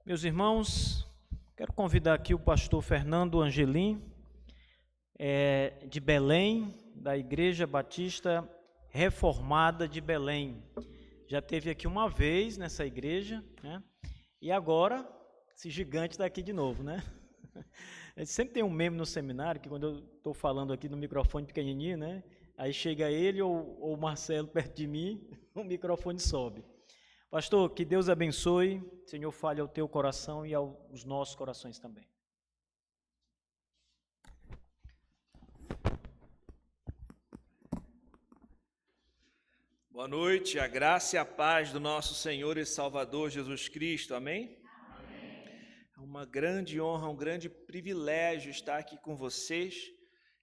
Meus irmãos, quero convidar aqui o pastor Fernando Angelim, de Belém, da Igreja Batista Reformada de Belém. Já esteve aqui uma vez nessa igreja, né? E agora, esse gigante está aqui de novo, né? A gente sempre tem um meme no seminário, que quando eu estou falando aqui no microfone pequenininho, né? Aí chega ele ou o Marcelo perto de mim, o microfone sobe. Pastor, que Deus abençoe, Senhor, fale ao teu coração e aos nossos corações também. Boa noite, a graça e a paz do nosso Senhor e Salvador Jesus Cristo, amém? Amém. É uma grande honra, um grande privilégio estar aqui com vocês,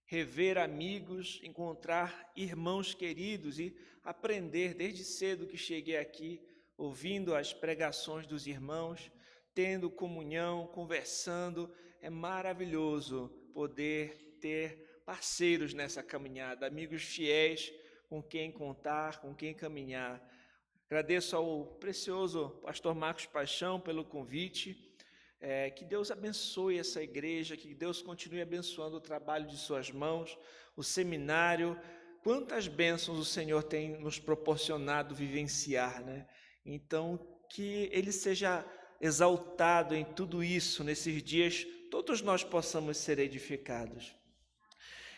rever amigos, encontrar irmãos queridos e aprender desde cedo que cheguei aqui, ouvindo as pregações dos irmãos, tendo comunhão, conversando. É maravilhoso poder ter parceiros nessa caminhada, amigos fiéis, com quem contar, com quem caminhar. Agradeço ao precioso pastor Marcos Paixão pelo convite. Que Deus abençoe essa igreja, que Deus continue abençoando o trabalho de suas mãos, o seminário. Quantas bênçãos o Senhor tem nos proporcionado vivenciar, né? Então, que Ele seja exaltado em tudo isso, nesses dias, todos nós possamos ser edificados.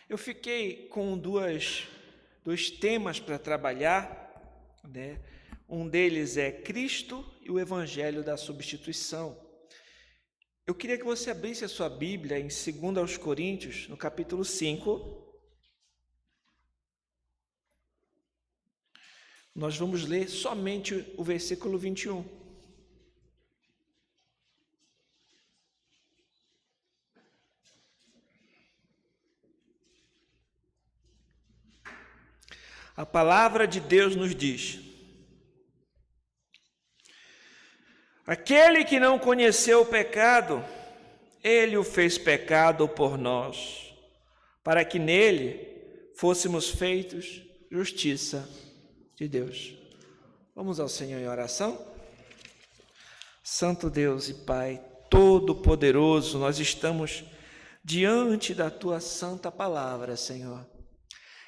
Eu fiquei com dois temas para trabalhar, né? Um deles é Cristo e o Evangelho da Substituição. Eu queria que você abrisse a sua Bíblia em 2 Coríntios, no capítulo 5. Nós vamos ler somente o versículo 21. A palavra de Deus nos diz: aquele que não conheceu o pecado, ele o fez pecado por nós, para que nele fôssemos feitos justiça de Deus. Vamos ao Senhor em oração? Santo Deus e Pai Todo-Poderoso, nós estamos diante da Tua santa palavra, Senhor.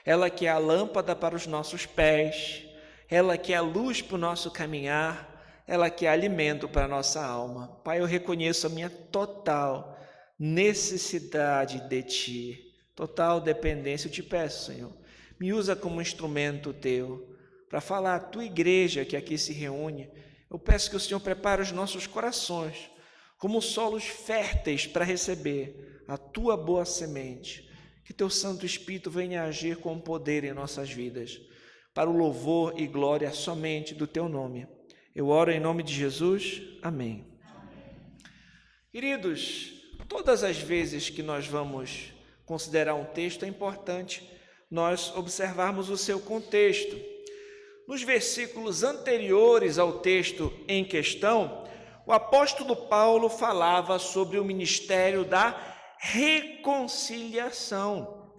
Ela que é a lâmpada para os nossos pés, ela que é a luz para o nosso caminhar, ela que é alimento para a nossa alma. Pai, eu reconheço a minha total necessidade de Ti, total dependência. Eu te peço, Senhor, me usa como instrumento Teu, para falar à Tua igreja que aqui se reúne. Eu peço que o Senhor prepare os nossos corações como solos férteis para receber a Tua boa semente. Que Teu Santo Espírito venha agir com poder em nossas vidas, para o louvor e glória somente do Teu nome. Eu oro em nome de Jesus. Amém. Queridos, todas as vezes que nós vamos considerar um texto, é importante nós observarmos o seu contexto. Nos versículos anteriores ao texto em questão, o apóstolo Paulo falava sobre o ministério da reconciliação.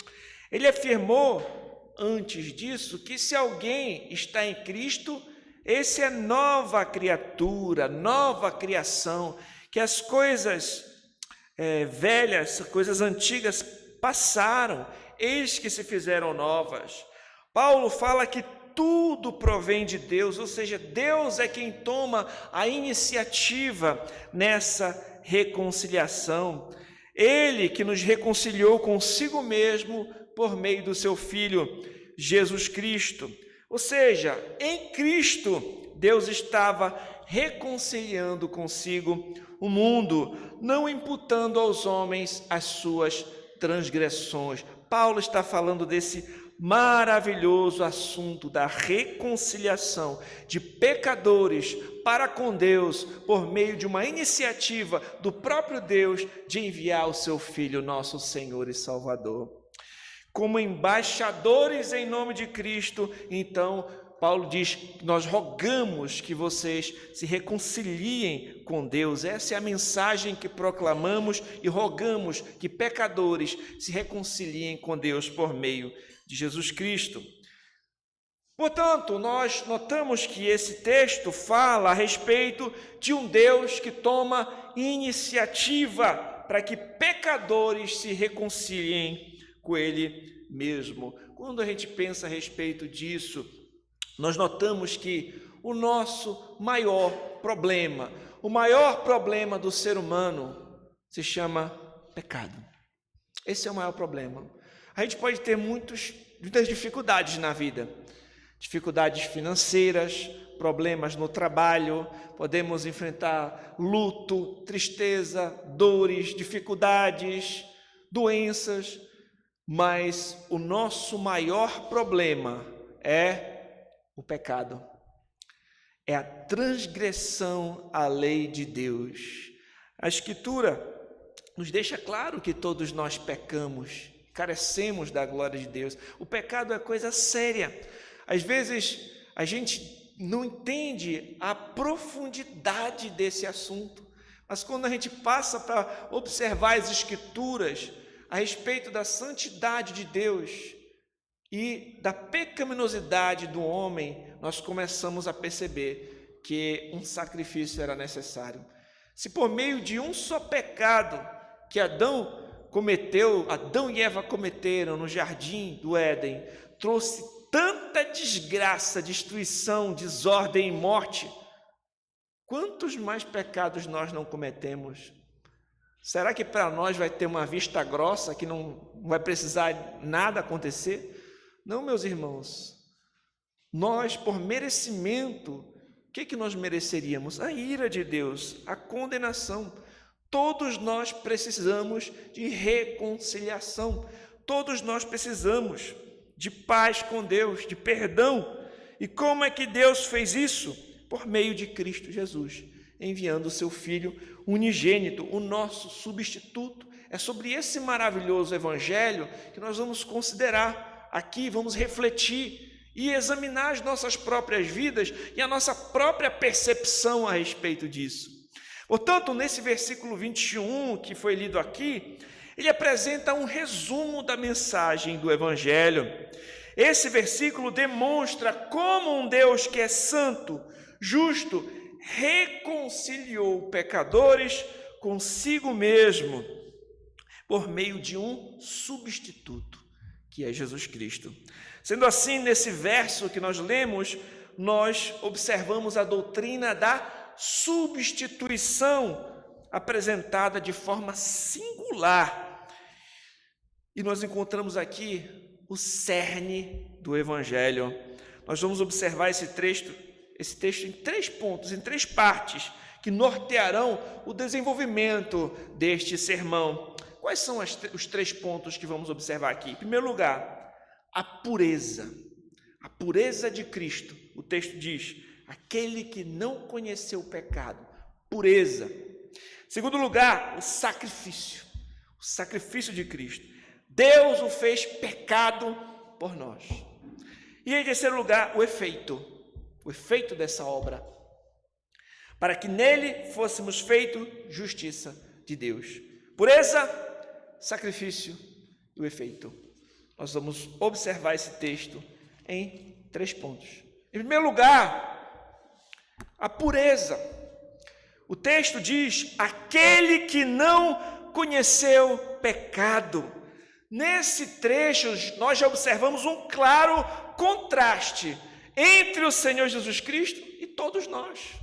Ele afirmou antes disso que se alguém está em Cristo, esse é nova criatura, nova criação, que as coisas velhas, coisas antigas passaram, eis que se fizeram novas. Paulo fala que tudo provém de Deus, ou seja, Deus é quem toma a iniciativa nessa reconciliação. Ele que nos reconciliou consigo mesmo por meio do seu Filho, Jesus Cristo. Ou seja, em Cristo, Deus estava reconciliando consigo o mundo, não imputando aos homens as suas transgressões. Paulo está falando desse maravilhoso assunto da reconciliação de pecadores para com Deus por meio de uma iniciativa do próprio Deus de enviar o seu Filho, nosso Senhor e Salvador. Como embaixadores em nome de Cristo, então, Paulo diz: nós rogamos que vocês se reconciliem com Deus. Essa é a mensagem que proclamamos e rogamos que pecadores se reconciliem com Deus por meio de Jesus Cristo. Portanto, nós notamos que esse texto fala a respeito de um Deus que toma iniciativa para que pecadores se reconciliem com Ele mesmo. Quando a gente pensa a respeito disso, nós notamos que o nosso maior problema, o maior problema do ser humano se chama pecado. Esse é o maior problema. A gente pode ter muitas dificuldades na vida, dificuldades financeiras, problemas no trabalho, podemos enfrentar luto, tristeza, dores, dificuldades, doenças, mas o nosso maior problema é o pecado. É a transgressão à lei de Deus. A Escritura nos deixa claro que todos nós pecamos, carecemos da glória de Deus. O pecado é coisa séria. Às vezes a gente não entende a profundidade desse assunto, mas quando a gente passa para observar as Escrituras a respeito da santidade de Deus e da pecaminosidade do homem, nós começamos a perceber que um sacrifício era necessário. Se por meio de um só pecado que Adão e Eva cometeram no jardim do Éden, trouxe tanta desgraça, destruição, desordem e morte, quantos mais pecados nós não cometemos? Será que para nós vai ter uma vista grossa, que não vai precisar nada acontecer? Não, meus irmãos. Nós, por merecimento, o que nós mereceríamos? A ira de Deus, a condenação. Todos nós precisamos de reconciliação. Todos nós precisamos de paz com Deus, de perdão. E como é que Deus fez isso? Por meio de Cristo Jesus, enviando o seu Filho unigênito, o nosso substituto. É sobre esse maravilhoso evangelho que nós vamos considerar aqui, vamos refletir e examinar as nossas próprias vidas e a nossa própria percepção a respeito disso. Portanto, nesse versículo 21 que foi lido aqui, ele apresenta um resumo da mensagem do evangelho. Esse versículo demonstra como um Deus que é santo, justo, reconciliou pecadores consigo mesmo por meio de um substituto, que é Jesus Cristo. Sendo assim, nesse verso que nós lemos, nós observamos a doutrina da substituição apresentada de forma singular. E nós encontramos aqui o cerne do Evangelho. Nós vamos observar esse texto em 3 pontos, em 3 partes, que nortearão o desenvolvimento deste sermão. Quais são os 3 pontos que vamos observar aqui? Em primeiro lugar, a pureza de Cristo. O texto diz, aquele que não conheceu o pecado, pureza. Em segundo lugar, o sacrifício de Cristo. Deus o fez pecado por nós. E em terceiro lugar, o efeito dessa obra, para que nele fôssemos feito justiça de Deus. Pureza, sacrifício e o efeito. Nós vamos observar esse texto em 3 pontos. Em primeiro lugar, a pureza. O texto diz, aquele que não conheceu pecado. Nesse trecho, nós já observamos um claro contraste entre o Senhor Jesus Cristo e todos nós.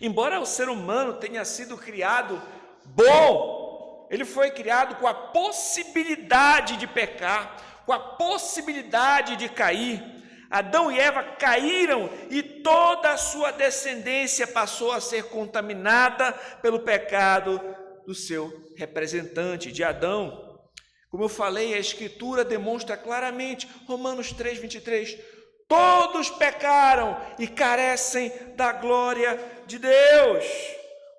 Embora o ser humano tenha sido criado bom, ele foi criado com a possibilidade de pecar, com a possibilidade de cair. Adão e Eva caíram e toda a sua descendência passou a ser contaminada pelo pecado do seu representante, de Adão. Como eu falei, a Escritura demonstra claramente, Romanos 3, 23, todos pecaram e carecem da glória de Deus.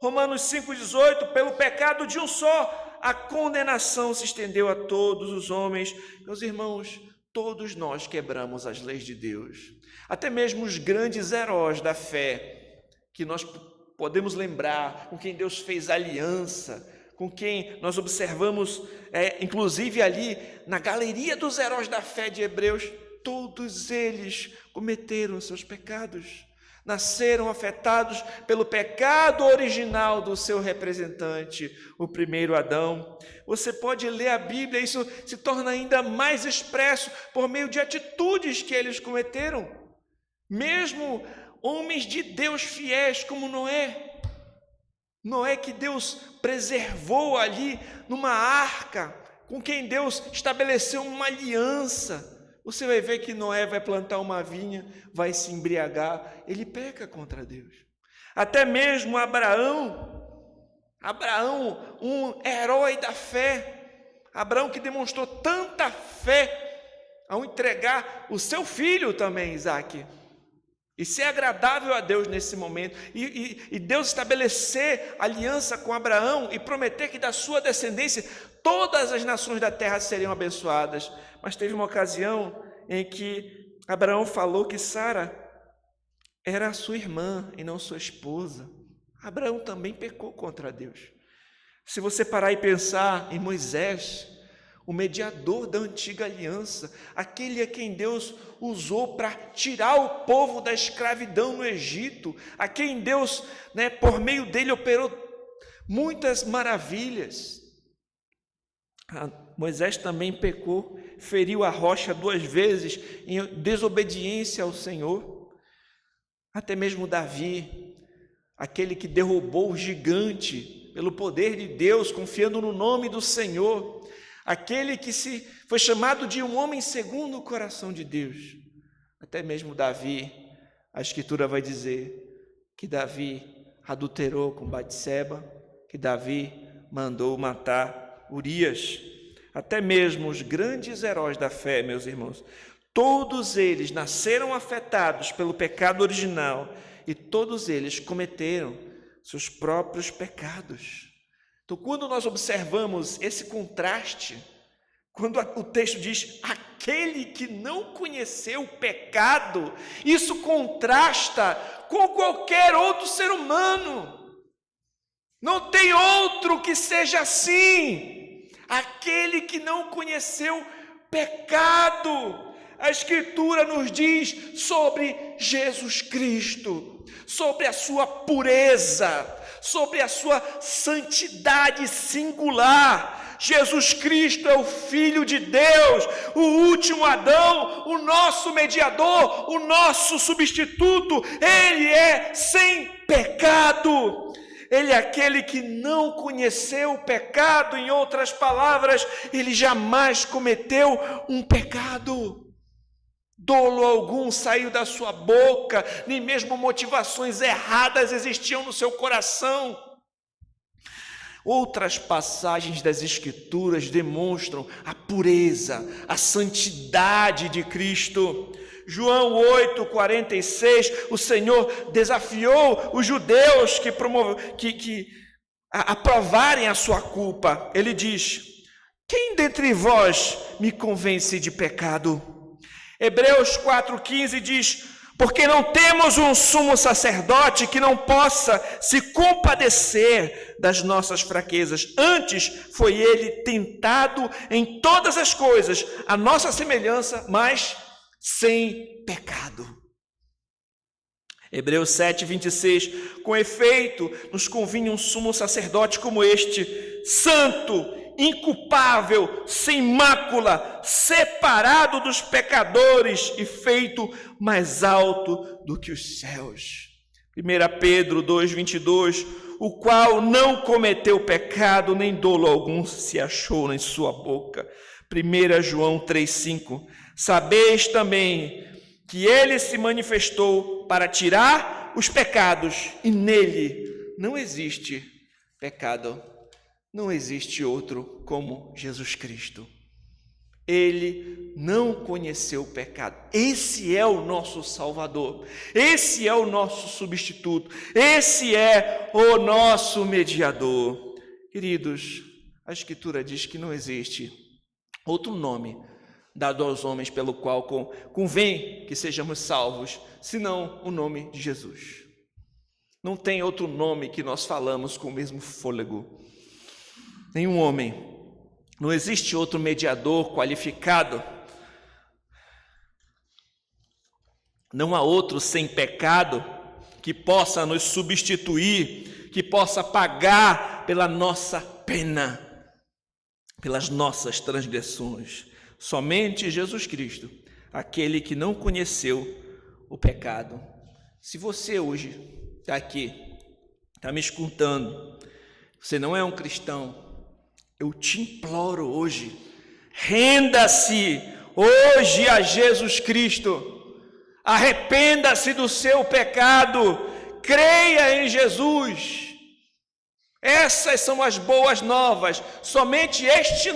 Romanos 5,18, pelo pecado de um só, a condenação se estendeu a todos os homens. Meus irmãos, todos nós quebramos as leis de Deus. Até mesmo os grandes heróis da fé, que nós podemos lembrar, com quem Deus fez aliança, com quem nós observamos, inclusive ali na galeria dos heróis da fé de Hebreus, todos eles cometeram seus pecados, nasceram afetados pelo pecado original do seu representante, o primeiro Adão. Você pode ler a Bíblia, isso se torna ainda mais expresso por meio de atitudes que eles cometeram. Mesmo homens de Deus fiéis como Noé. Noé que Deus preservou ali numa arca, com quem Deus estabeleceu uma aliança. Você vai ver que Noé vai plantar uma vinha, vai se embriagar, ele peca contra Deus. Até mesmo Abraão, um herói da fé, Abraão que demonstrou tanta fé ao entregar o seu filho também, Isaque, e ser agradável a Deus nesse momento, e Deus estabelecer aliança com Abraão e prometer que da sua descendência todas as nações da terra seriam abençoadas. Mas teve uma ocasião em que Abraão falou que Sara era a sua irmã e não sua esposa. Abraão também pecou contra Deus. Se você parar e pensar em Moisés, o mediador da antiga aliança, aquele a quem Deus usou para tirar o povo da escravidão no Egito, a quem Deus, por meio dele, operou muitas maravilhas. Moisés também pecou, feriu a rocha 2 vezes em desobediência ao Senhor. Até mesmo Davi, aquele que derrubou o gigante pelo poder de Deus, confiando no nome do Senhor, aquele que foi chamado de um homem segundo o coração de Deus. Até mesmo Davi, a Escritura vai dizer que Davi adulterou com Batseba, que Davi mandou matar Urias. Até mesmo os grandes heróis da fé, meus irmãos, todos eles nasceram afetados pelo pecado original e todos eles cometeram seus próprios pecados. Então, quando nós observamos esse contraste, quando o texto diz aquele que não conheceu o pecado, isso contrasta com qualquer outro ser humano. Não tem outro que seja assim. Aquele que não conheceu pecado. A Escritura nos diz sobre Jesus Cristo, sobre a sua pureza, sobre a sua santidade singular. Jesus Cristo é o Filho de Deus, o último Adão, o nosso mediador, o nosso substituto. Ele é sem pecado. Ele é aquele que não conheceu o pecado. Em outras palavras, ele jamais cometeu um pecado. Dolo algum saiu da sua boca, nem mesmo motivações erradas existiam no seu coração. Outras passagens das Escrituras demonstram a pureza, a santidade de Cristo. João 8:46, o Senhor desafiou os judeus que aprovarem a sua culpa. Ele diz: quem dentre vós me convence de pecado? Hebreus 4:15 diz: porque não temos um sumo sacerdote que não possa se compadecer das nossas fraquezas. Antes foi ele tentado em todas as coisas, a nossa semelhança, mas sem pecado. Hebreus 7:26, com efeito, nos convinha um sumo sacerdote como este, santo, inculpável, sem mácula, separado dos pecadores e feito mais alto do que os céus. 1 Pedro 2:22, o qual não cometeu pecado, nem dolo algum se achou em sua boca. 1 João 3:5, sabeis também que ele se manifestou para tirar os pecados, e nele não existe pecado. Não existe outro como Jesus Cristo. Ele não conheceu o pecado. Esse é o nosso Salvador. Esse é o nosso substituto. Esse é o nosso mediador. Queridos, a Escritura diz que não existe outro nome dado aos homens pelo qual convém que sejamos salvos, senão o nome de Jesus. Não tem outro nome que nós falamos com o mesmo fôlego. Nenhum homem. Não existe outro mediador qualificado Não há outro sem pecado que possa nos substituir, que possa pagar pela nossa pena, pelas nossas transgressões. Somente Jesus Cristo, aquele que não conheceu o pecado. Se você hoje está aqui, está me escutando, você não é um cristão, eu te imploro hoje, renda-se hoje a Jesus Cristo, arrependa-se do seu pecado, creia em Jesus. Essas são as boas novas. Somente neste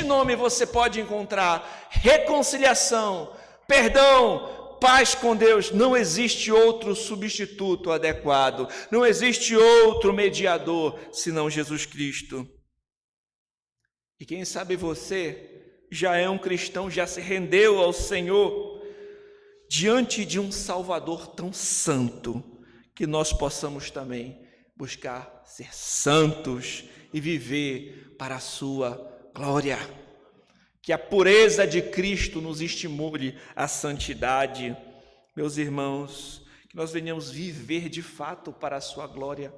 nome você pode encontrar reconciliação, perdão, paz com Deus. Não existe outro substituto adequado, não existe outro mediador senão Jesus Cristo. E quem sabe você já é um cristão, já se rendeu ao Senhor, diante de um Salvador tão santo, que nós possamos também buscar ser santos e viver para a sua glória. Que a pureza de Cristo nos estimule à santidade. Meus irmãos, que nós venhamos viver de fato para a sua glória.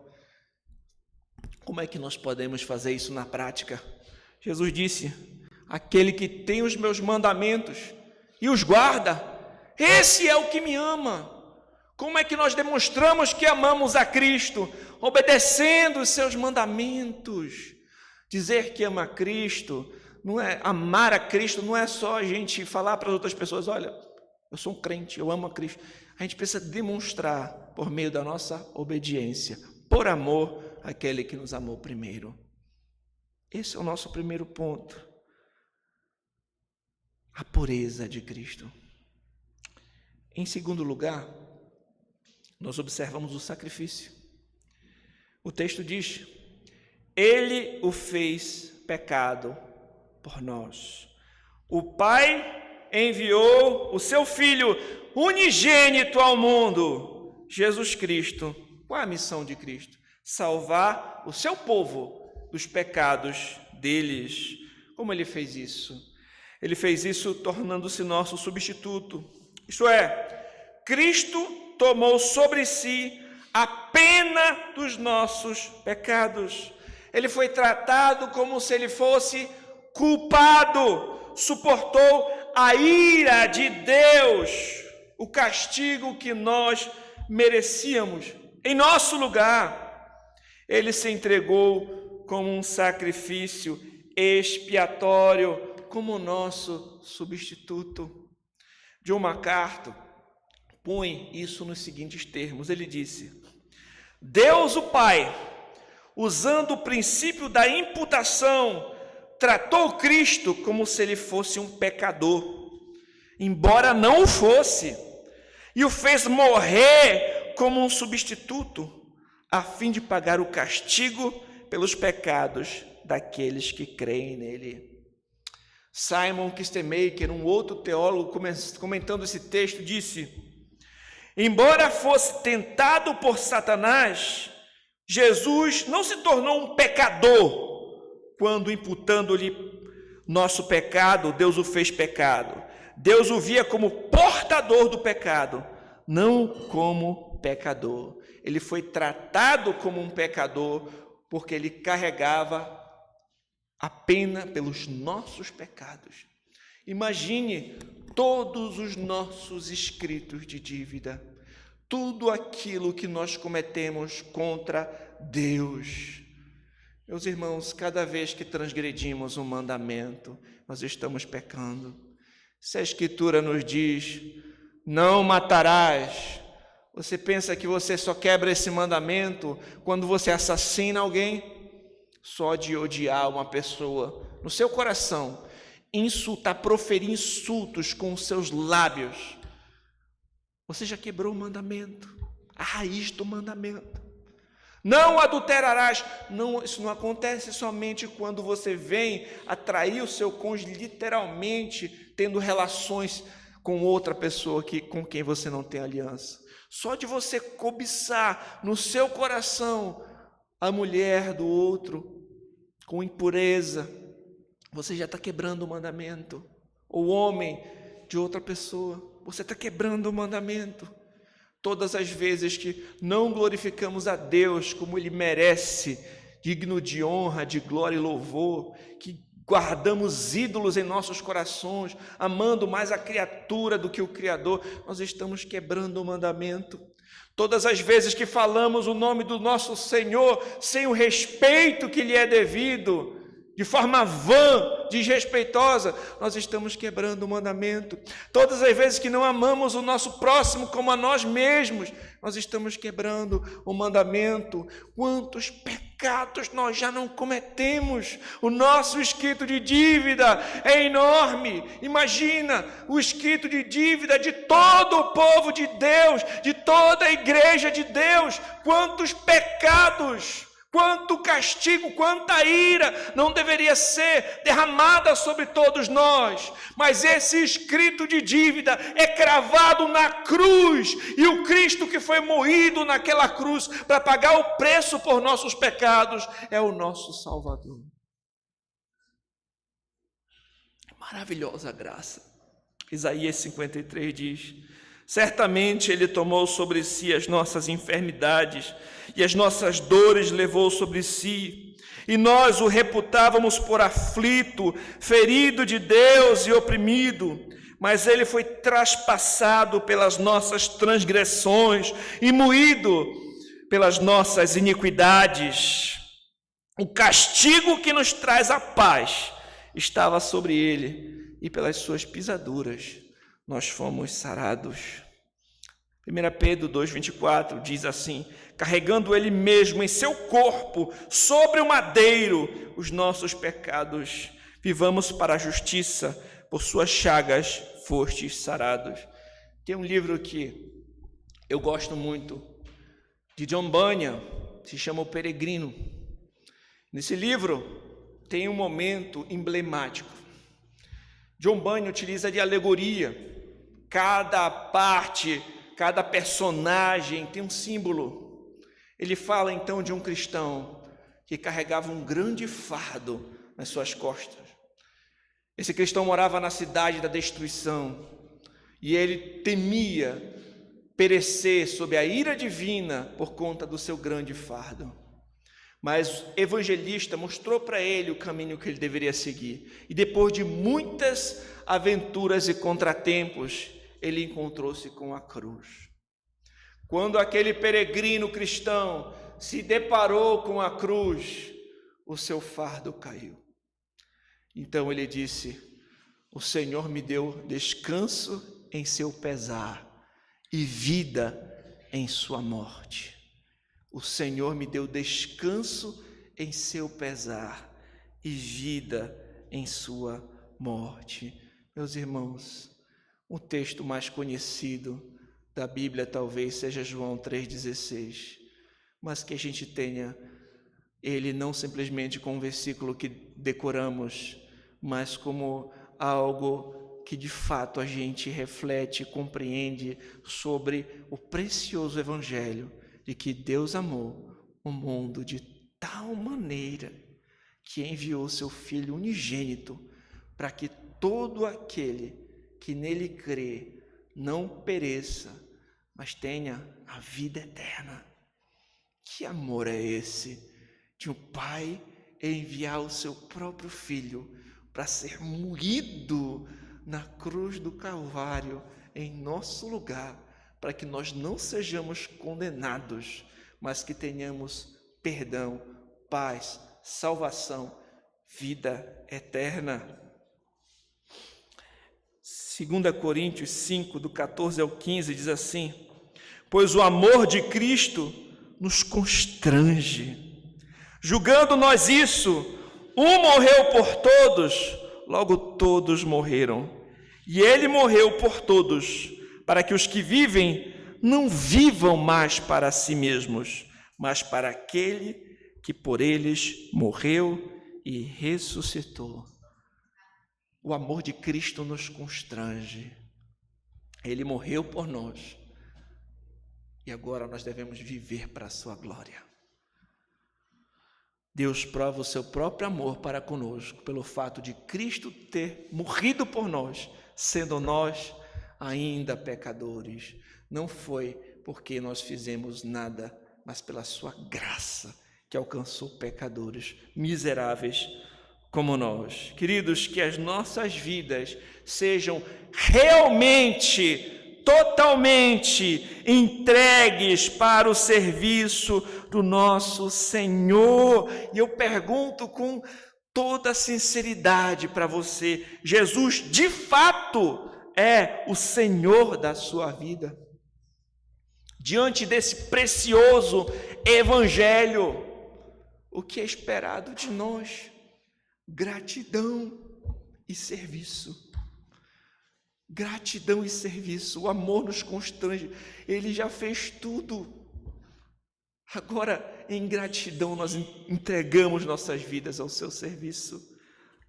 Como é que nós podemos fazer isso na prática? Jesus disse: aquele que tem os meus mandamentos e os guarda, esse é o que me ama. Como é que nós demonstramos que amamos a Cristo? Obedecendo os seus mandamentos. Dizer que ama a Cristo, não é amar a Cristo, não é só a gente falar para as outras pessoas: olha, eu sou um crente, eu amo a Cristo. A gente precisa demonstrar por meio da nossa obediência, por amor àquele que nos amou primeiro. Esse é o nosso primeiro ponto. A pureza de Cristo. Em segundo lugar, nós observamos o sacrifício. O texto diz: ele o fez pecado por nós. O Pai enviou o seu Filho unigênito ao mundo, Jesus Cristo. Qual é a missão de Cristo? Salvar o seu povo dos pecados deles. Como ele fez isso? Ele fez isso tornando-se nosso substituto. Isto é, Cristo tomou sobre si a pena dos nossos pecados. Ele foi tratado como se ele fosse culpado, suportou a ira de Deus, o castigo que nós merecíamos em nosso lugar. Ele se entregou como um sacrifício expiatório, como nosso substituto. John MacArthur põe isso nos seguintes termos. Ele disse: Deus o Pai, usando o princípio da imputação, tratou Cristo como se ele fosse um pecador, embora não o fosse, e o fez morrer como um substituto, a fim de pagar o castigo pelos pecados daqueles que creem nele. Simon Kistemaker, um outro teólogo, comentando esse texto, disse: embora fosse tentado por Satanás, Jesus não se tornou um pecador quando, imputando-lhe nosso pecado, Deus o fez pecado. Deus o via como portador do pecado, não como pecador. Ele foi tratado como um pecador porque ele carregava a pena pelos nossos pecados. Imagine todos os nossos escritos de dívida, tudo aquilo que nós cometemos contra Deus. Meus irmãos, cada vez que transgredimos um mandamento, nós estamos pecando. Se a Escritura nos diz: não matarás, você pensa que você só quebra esse mandamento quando você assassina alguém? Só de odiar uma pessoa no seu coração, insultar, proferir insultos com os seus lábios, você já quebrou o mandamento, a raiz do mandamento. Não adulterarás. Não, isso não acontece somente quando você vem atrair o seu cônjuge, literalmente tendo relações com outra pessoa com quem você não tem aliança. Só de você cobiçar no seu coração a mulher do outro com impureza, você já está quebrando o mandamento. O homem de outra pessoa. você está quebrando o mandamento. Todas as vezes que não glorificamos a Deus como Ele merece, digno de honra, de glória e louvor, que guardamos ídolos em nossos corações, amando mais a criatura do que o Criador, nós estamos quebrando o mandamento. Todas as vezes que falamos o nome do nosso Senhor sem o respeito que lhe é devido, de forma vã, desrespeitosa, nós estamos quebrando o mandamento. Todas as vezes que não amamos o nosso próximo como a nós mesmos, nós estamos quebrando o mandamento. Quantos pecados nós já não cometemos? O nosso escrito de dívida é enorme. Imagina o escrito de dívida de todo o povo de Deus, de toda a igreja de Deus. Quantos pecados! Quanto castigo, quanta ira não deveria ser derramada sobre todos nós, mas esse escrito de dívida é cravado na cruz, e o Cristo que foi moído naquela cruz para pagar o preço por nossos pecados é o nosso Salvador. Maravilhosa graça. Isaías 53 diz: certamente Ele tomou sobre si as nossas enfermidades e as nossas dores levou sobre si, e nós o reputávamos por aflito, ferido de Deus e oprimido, mas Ele foi traspassado pelas nossas transgressões e moído pelas nossas iniquidades. O castigo que nos traz a paz estava sobre Ele, e pelas suas pisaduras nós fomos sarados. 1 Pedro 2,24 diz assim: carregando Ele mesmo em seu corpo, sobre o madeiro, os nossos pecados, vivamos para a justiça, por suas chagas fostes sarados. Tem um livro que eu gosto muito, de John Bunyan, se chama O Peregrino. Nesse livro tem um momento emblemático. John Bunyan utiliza de alegoria. Cada parte, cada personagem tem um símbolo. Ele fala então de um cristão que carregava um grande fardo nas suas costas. Esse cristão morava na cidade da destruição e ele temia perecer sob a ira divina por conta do seu grande fardo. Mas o evangelista mostrou para ele o caminho que ele deveria seguir. E depois de muitas aventuras e contratempos, ele encontrou-se com a cruz. Quando aquele peregrino cristão se deparou com a cruz, o seu fardo caiu. Então ele disse: o Senhor me deu descanso em seu pesar e vida em sua morte. O Senhor me deu descanso em seu pesar e vida em sua morte. Meus irmãos, o texto mais conhecido da Bíblia talvez seja João 3,16, mas que a gente tenha ele não simplesmente como um versículo que decoramos, mas como algo que de fato a gente reflete e compreende sobre o precioso Evangelho de que Deus amou o mundo de tal maneira que enviou seu Filho unigênito para que todo aquele que nele crê não pereça, mas tenha a vida eterna. Que amor é esse de um pai enviar o seu próprio filho para ser moído na cruz do Calvário em nosso lugar, para que nós não sejamos condenados, mas que tenhamos perdão, paz, salvação, vida eterna. 2 Coríntios 5, do 14 ao 15, diz assim: pois o amor de Cristo nos constrange, julgando nós isso, um morreu por todos, logo todos morreram, e ele morreu por todos, para que os que vivem não vivam mais para si mesmos, mas para aquele que por eles morreu e ressuscitou. O amor de Cristo nos constrange. Ele morreu por nós e agora nós devemos viver para a sua glória. Deus prova o seu próprio amor para conosco pelo fato de Cristo ter morrido por nós, sendo nós ainda pecadores. Não foi porque nós fizemos nada, mas pela sua graça que alcançou pecadores miseráveis como nós. Queridos, que as nossas vidas sejam realmente, totalmente entregues para o serviço do nosso Senhor. E eu pergunto com toda sinceridade para você: Jesus de fato é o Senhor da sua vida? Diante desse precioso evangelho, o que é esperado de nós? Gratidão e serviço. Gratidão e serviço. O amor nos constrange. Ele já fez tudo. Agora, em gratidão, nós entregamos nossas vidas ao seu serviço,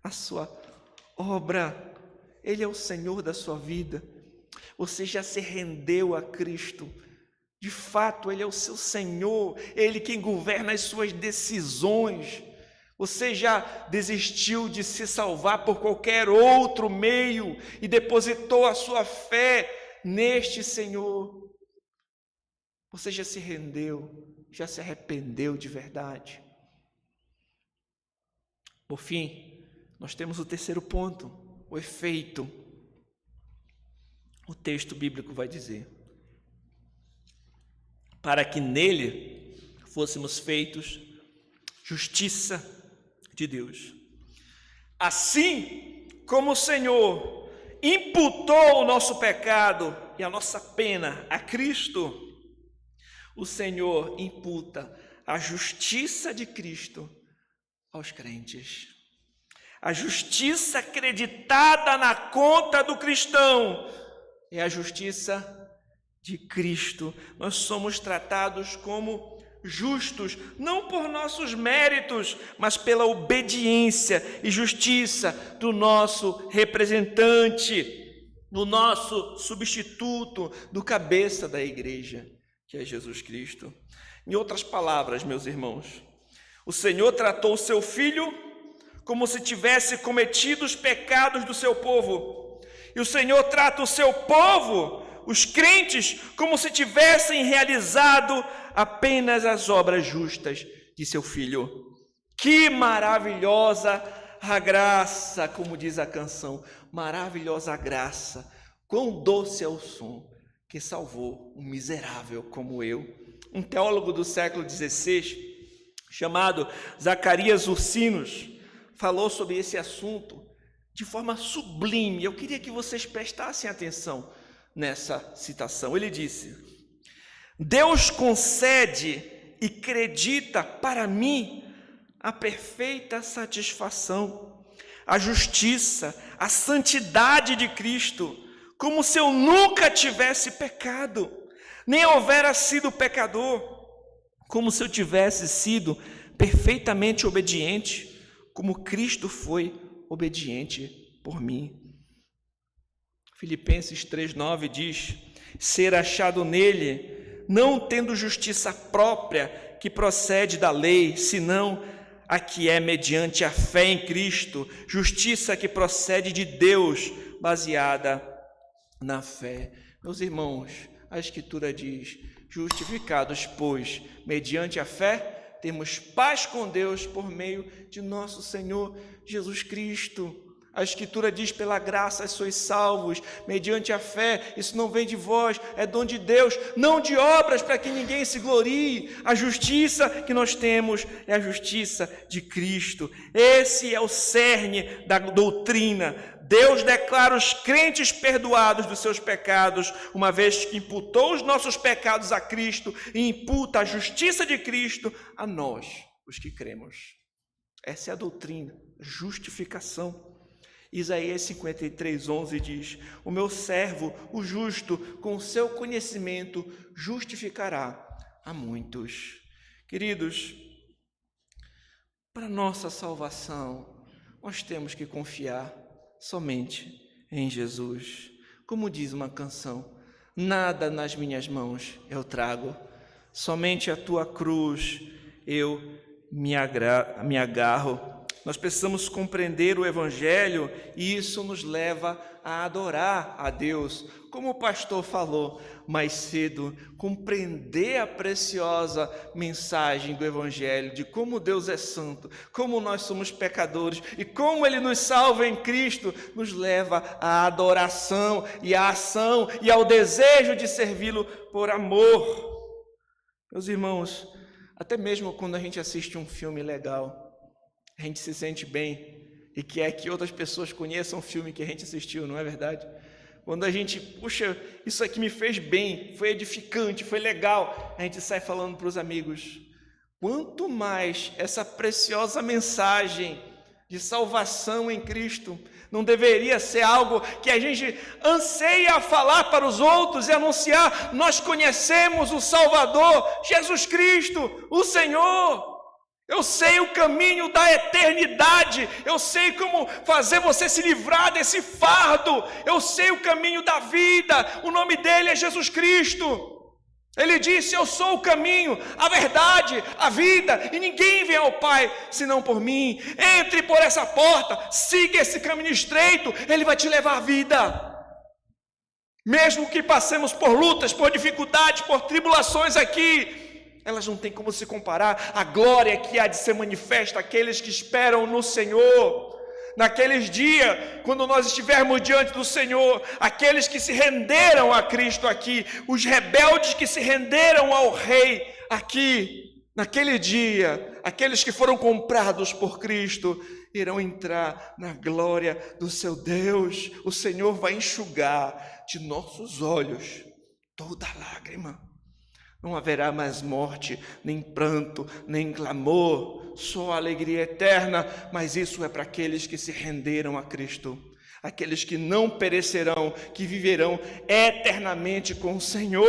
à sua obra. Ele é o Senhor da sua vida. Você já se rendeu a Cristo. De fato, Ele é o seu Senhor. Ele quem governa as suas decisões. Você já desistiu de se salvar por qualquer outro meio e depositou a sua fé neste Senhor? Você já se rendeu, já se arrependeu de verdade? Por fim, nós temos o terceiro ponto, o efeito. O texto bíblico vai dizer: para que nele fôssemos feitos justiça de Deus. Assim como o Senhor imputou o nosso pecado e a nossa pena a Cristo, o Senhor imputa a justiça de Cristo aos crentes. A justiça acreditada na conta do cristão é a justiça de Cristo. Nós somos tratados como justos, não por nossos méritos, mas pela obediência e justiça do nosso representante, do nosso substituto, do cabeça da igreja, que é Jesus Cristo. Em outras palavras, meus irmãos, o Senhor tratou o seu Filho como se tivesse cometido os pecados do seu povo, e o Senhor trata o seu povo, os crentes, como se tivessem realizado apenas as obras justas de seu Filho. Que maravilhosa a graça, como diz a canção, maravilhosa a graça, quão doce é o som que salvou um miserável como eu. Um teólogo do século XVI, chamado Zacarias Ursinos, falou sobre esse assunto de forma sublime. Eu queria que vocês prestassem atenção nessa citação. Ele disse: Deus concede e acredita para mim a perfeita satisfação, a justiça, a santidade de Cristo, como se eu nunca tivesse pecado, nem houvera sido pecador, como se eu tivesse sido perfeitamente obediente, como Cristo foi obediente por mim. Filipenses 3,9 diz: ser achado nele, não tendo justiça própria que procede da lei, senão a que é mediante a fé em Cristo, justiça que procede de Deus, baseada na fé. Meus irmãos, a Escritura diz: justificados, pois, mediante a fé, temos paz com Deus por meio de nosso Senhor Jesus Cristo. A Escritura diz: pela graça sois salvos, mediante a fé. Isso não vem de vós, é dom de Deus, não de obras para que ninguém se glorie. A justiça que nós temos é a justiça de Cristo. Esse é o cerne da doutrina. Deus declara os crentes perdoados dos seus pecados, uma vez que imputou os nossos pecados a Cristo e imputa a justiça de Cristo a nós, os que cremos. Essa é a doutrina, justificação. Isaías 53:11 diz: o meu servo, o justo, com o seu conhecimento, justificará a muitos. Queridos, para nossa salvação, nós temos que confiar somente em Jesus. Como diz uma canção: nada nas minhas mãos eu trago, somente a tua cruz eu me agarro. Nós precisamos compreender o Evangelho e isso nos leva a adorar a Deus. Como o pastor falou mais cedo, compreender a preciosa mensagem do Evangelho, de como Deus é santo, como nós somos pecadores e como Ele nos salva em Cristo, nos leva à adoração e à ação e ao desejo de servi-lo por amor. Meus irmãos, até mesmo quando a gente assiste um filme legal, a gente se sente bem e quer que outras pessoas conheçam o filme que a gente assistiu, não é verdade? Quando a gente, puxa, isso aqui me fez bem, foi edificante, foi legal, a gente sai falando para os amigos. Quanto mais essa preciosa mensagem de salvação em Cristo não deveria ser algo que a gente anseia falar para os outros e anunciar: nós conhecemos o Salvador, Jesus Cristo, o Senhor. Eu sei o caminho da eternidade, eu sei como fazer você se livrar desse fardo, eu sei o caminho da vida, o nome dele é Jesus Cristo. Ele disse: eu sou o caminho, a verdade, a vida, e ninguém vem ao Pai senão por mim. Entre por essa porta, siga esse caminho estreito, ele vai te levar à vida. Mesmo que passemos por lutas, por dificuldades, por tribulações aqui, elas não têm como se comparar à glória que há de ser manifesta àqueles que esperam no Senhor. Naqueles dias, quando nós estivermos diante do Senhor, aqueles que se renderam a Cristo aqui, os rebeldes que se renderam ao Rei aqui, naquele dia, aqueles que foram comprados por Cristo, irão entrar na glória do seu Deus. O Senhor vai enxugar de nossos olhos toda lágrima. Não haverá mais morte, nem pranto, nem clamor, só alegria eterna, mas isso é para aqueles que se renderam a Cristo, aqueles que não perecerão, que viverão eternamente com o Senhor.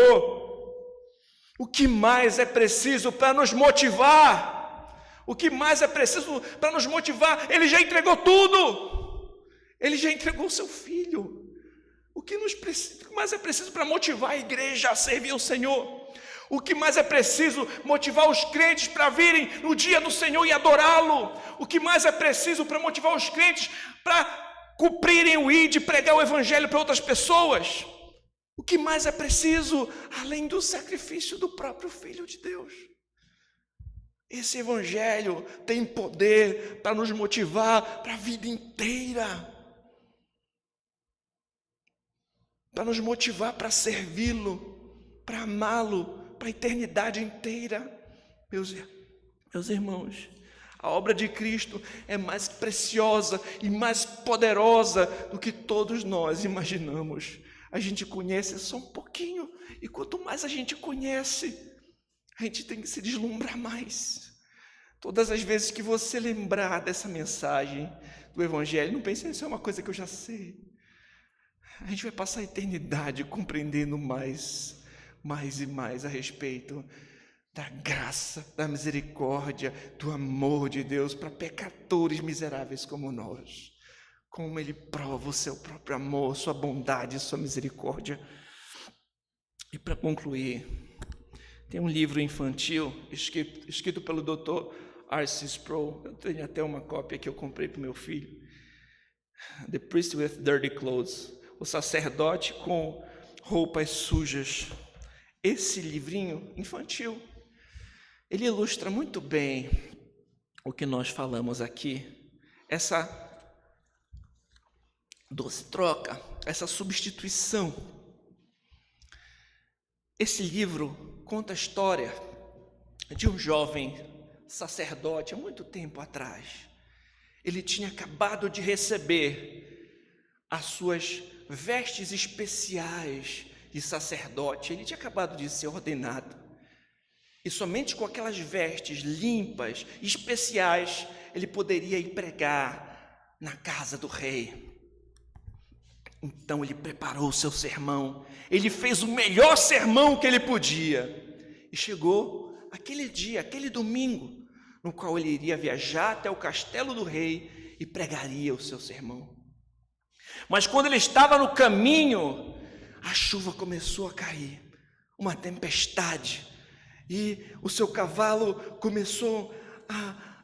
O que mais é preciso para nos motivar? O que mais é preciso para nos motivar? Ele já entregou tudo, ele já entregou o seu Filho. O que mais é preciso para motivar a igreja a servir o Senhor? O que mais é preciso motivar os crentes para virem no dia do Senhor e adorá-lo? O que mais é preciso para motivar os crentes para cumprirem o ID, pregar o Evangelho para outras pessoas? O que mais é preciso, além do sacrifício do próprio Filho de Deus? Esse Evangelho tem poder para nos motivar para a vida inteira, para nos motivar para servi-lo, para amá-lo, para a eternidade inteira. Meus irmãos, a obra de Cristo é mais preciosa e mais poderosa do que todos nós imaginamos. A gente conhece só um pouquinho, e quanto mais a gente conhece, a gente tem que se deslumbrar mais. Todas as vezes que você lembrar dessa mensagem do Evangelho, não pense: isso é uma coisa que eu já sei. A gente vai passar a eternidade compreendendo mais e mais a respeito da graça, da misericórdia, do amor de Deus para pecadores miseráveis como nós. Como Ele prova o seu próprio amor, sua bondade, sua misericórdia. E para concluir, tem um livro infantil escrito pelo Dr. R.C. Sproul. Eu tenho até uma cópia que eu comprei para o meu filho. The Priest with Dirty Clothes. O sacerdote com roupas sujas. Esse livrinho infantil, ele ilustra muito bem o que nós falamos aqui. Essa doce troca, essa substituição. Esse livro conta a história de um jovem sacerdote há muito tempo atrás. Ele tinha acabado de receber as suas vestes especiais de sacerdote. Ele tinha acabado de ser ordenado. E somente com aquelas vestes limpas, especiais, ele poderia ir pregar na casa do rei. Então ele preparou o seu sermão. Ele fez o melhor sermão que ele podia. E chegou aquele dia, aquele domingo, no qual ele iria viajar até o castelo do rei e pregaria o seu sermão. Mas quando ele estava no caminho, a chuva começou a cair, uma tempestade, e o seu cavalo começou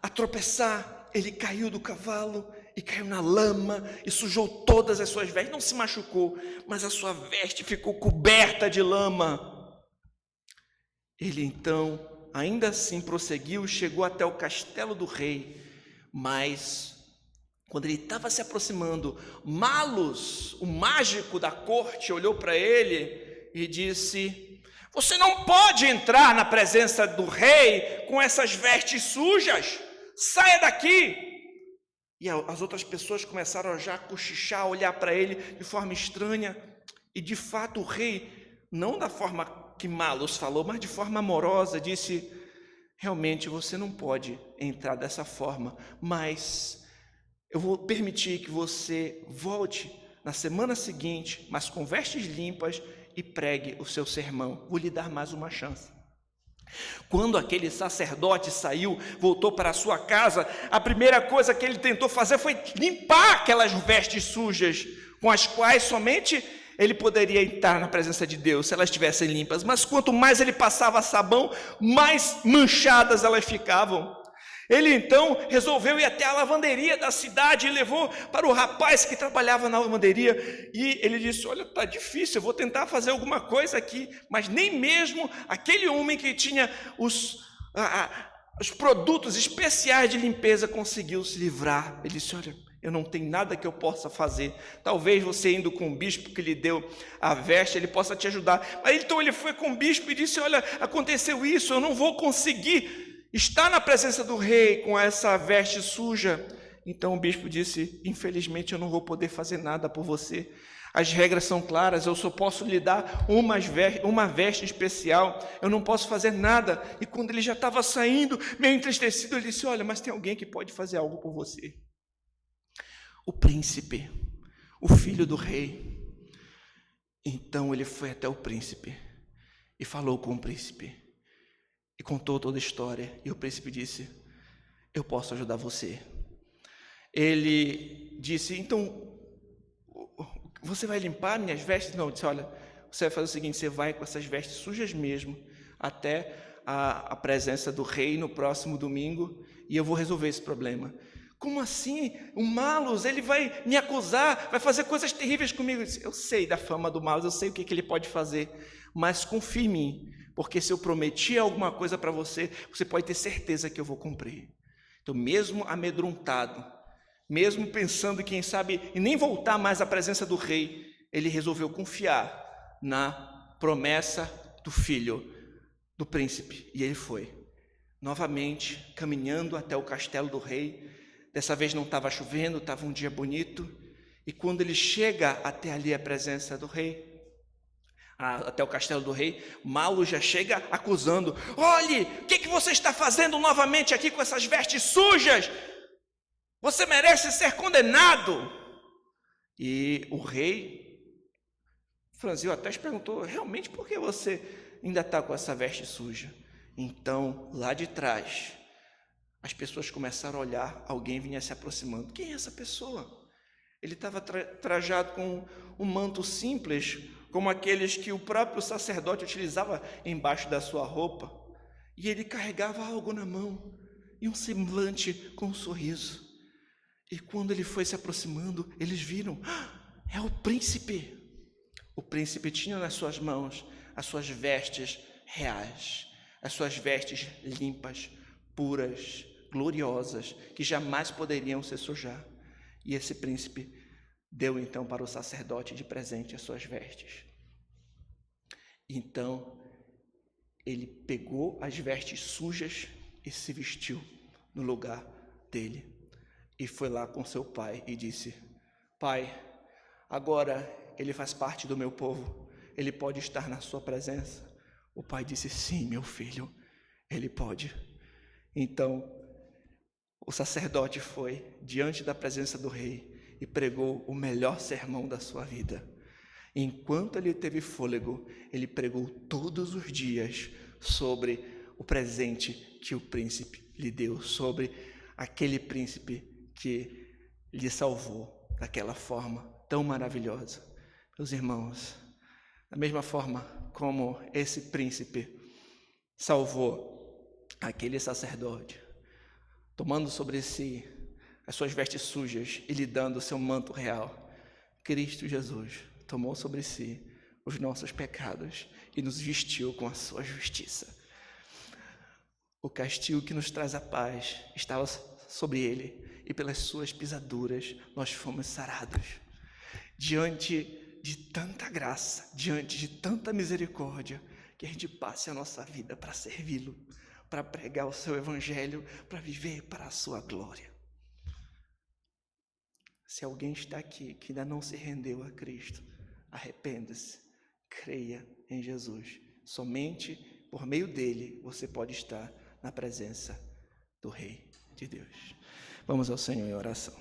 a tropeçar, ele caiu do cavalo e caiu na lama e sujou todas as suas vestes. Não se machucou, mas a sua veste ficou coberta de lama. Ele então, ainda assim, prosseguiu e chegou até o castelo do rei. Mas, quando ele estava se aproximando, Malus, o mágico da corte, olhou para ele e disse: você não pode entrar na presença do rei com essas vestes sujas. Saia daqui! E as outras pessoas começaram a já cochichar, a olhar para ele de forma estranha. E de fato o rei, não da forma que Malus falou, mas de forma amorosa, disse: realmente você não pode entrar dessa forma, mas eu vou permitir que você volte na semana seguinte, mas com vestes limpas, e pregue o seu sermão. Vou lhe dar mais uma chance. Quando aquele sacerdote saiu, voltou para a sua casa, a primeira coisa que ele tentou fazer foi limpar aquelas vestes sujas, com as quais somente ele poderia entrar na presença de Deus, se elas estivessem limpas. Mas quanto mais ele passava sabão, mais manchadas elas ficavam. Ele então resolveu ir até a lavanderia da cidade e levou para o rapaz que trabalhava na lavanderia. E ele disse: olha, está difícil, eu vou tentar fazer alguma coisa aqui. Mas nem mesmo aquele homem que tinha os produtos especiais de limpeza conseguiu se livrar. Ele disse: olha, eu não tenho nada que eu possa fazer. Talvez você indo com o bispo que lhe deu a veste, ele possa te ajudar. Mas então ele foi com o bispo e disse: olha, aconteceu isso, eu não vou conseguir está na presença do rei com essa veste suja. Então o bispo disse: infelizmente eu não vou poder fazer nada por você. As regras são claras, eu só posso lhe dar uma veste especial, eu não posso fazer nada. E quando ele já estava saindo, meio entristecido, ele disse: olha, mas tem alguém que pode fazer algo por você. O príncipe, o filho do rei. Então ele foi até o príncipe e falou com o príncipe. E contou toda a história. E o príncipe disse: eu posso ajudar você. Ele disse: então, você vai limpar minhas vestes? Não, disse: olha, você vai fazer o seguinte, você vai com essas vestes sujas mesmo, até a presença do rei no próximo domingo, e eu vou resolver esse problema. Como assim? O Malus, ele vai me acusar, vai fazer coisas terríveis comigo. Eu disse: eu sei da fama do Malus, eu sei o que ele pode fazer, mas confie em mim, porque se eu prometi alguma coisa para você, você pode ter certeza que eu vou cumprir. Então, mesmo amedrontado, mesmo pensando, quem sabe, em nem voltar mais à presença do rei, ele resolveu confiar na promessa do filho, do príncipe. E ele foi, novamente, caminhando até o castelo do rei. Dessa vez não estava chovendo, estava um dia bonito. E quando ele chega até ali a presença do rei, até o castelo do rei, Malus já chega acusando: olhe, o que você está fazendo novamente aqui com essas vestes sujas? Você merece ser condenado. E o rei franziu a testa e perguntou: realmente, por que você ainda está com essa veste suja? Então, lá de trás, as pessoas começaram a olhar, alguém vinha se aproximando. Quem é essa pessoa? Ele estava trajado com um manto simples, como aqueles que o próprio sacerdote utilizava embaixo da sua roupa. E ele carregava algo na mão, e um semblante com um sorriso. E quando ele foi se aproximando, eles viram: é o príncipe. O príncipe tinha nas suas mãos as suas vestes reais, as suas vestes limpas, puras, gloriosas, que jamais poderiam se sujar. E esse príncipe deu então para o sacerdote de presente as suas vestes. Então, ele pegou as vestes sujas e se vestiu no lugar dele. E foi lá com seu pai e disse: pai, agora ele faz parte do meu povo, ele pode estar na sua presença? O pai disse: sim, meu filho, ele pode. Então, o sacerdote foi diante da presença do rei e pregou o melhor sermão da sua vida. Enquanto ele teve fôlego, ele pregou todos os dias sobre o presente que o príncipe lhe deu, sobre aquele príncipe que lhe salvou daquela forma tão maravilhosa. Meus irmãos, da mesma forma como esse príncipe salvou aquele sacerdote, tomando sobre si as suas vestes sujas e lhe dando o seu manto real. Cristo Jesus tomou sobre si os nossos pecados e nos vestiu com a sua justiça. O castigo que nos traz a paz estava sobre ele, e pelas suas pisaduras nós fomos sarados. Diante de tanta graça, diante de tanta misericórdia, que a gente passe a nossa vida para servi-lo, para pregar o seu evangelho, para viver para a sua glória. Se alguém está aqui que ainda não se rendeu a Cristo, arrependa-se, creia em Jesus. Somente por meio dele você pode estar na presença do Rei de Deus. Vamos ao Senhor em oração.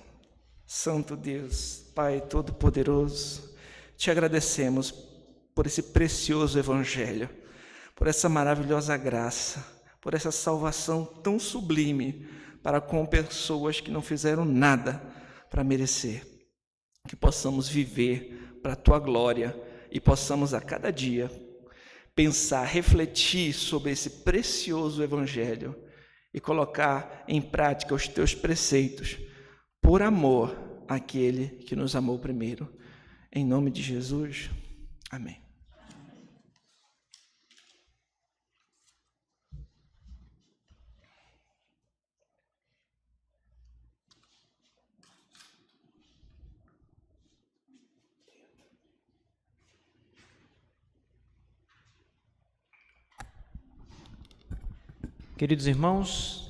Santo Deus, Pai Todo-Poderoso, te agradecemos por esse precioso evangelho, por essa maravilhosa graça, por essa salvação tão sublime para com pessoas que não fizeram nada para merecer. Que possamos viver para a tua glória e possamos a cada dia pensar, refletir sobre esse precioso evangelho e colocar em prática os teus preceitos, por amor àquele que nos amou primeiro. Em nome de Jesus, amém. Queridos irmãos,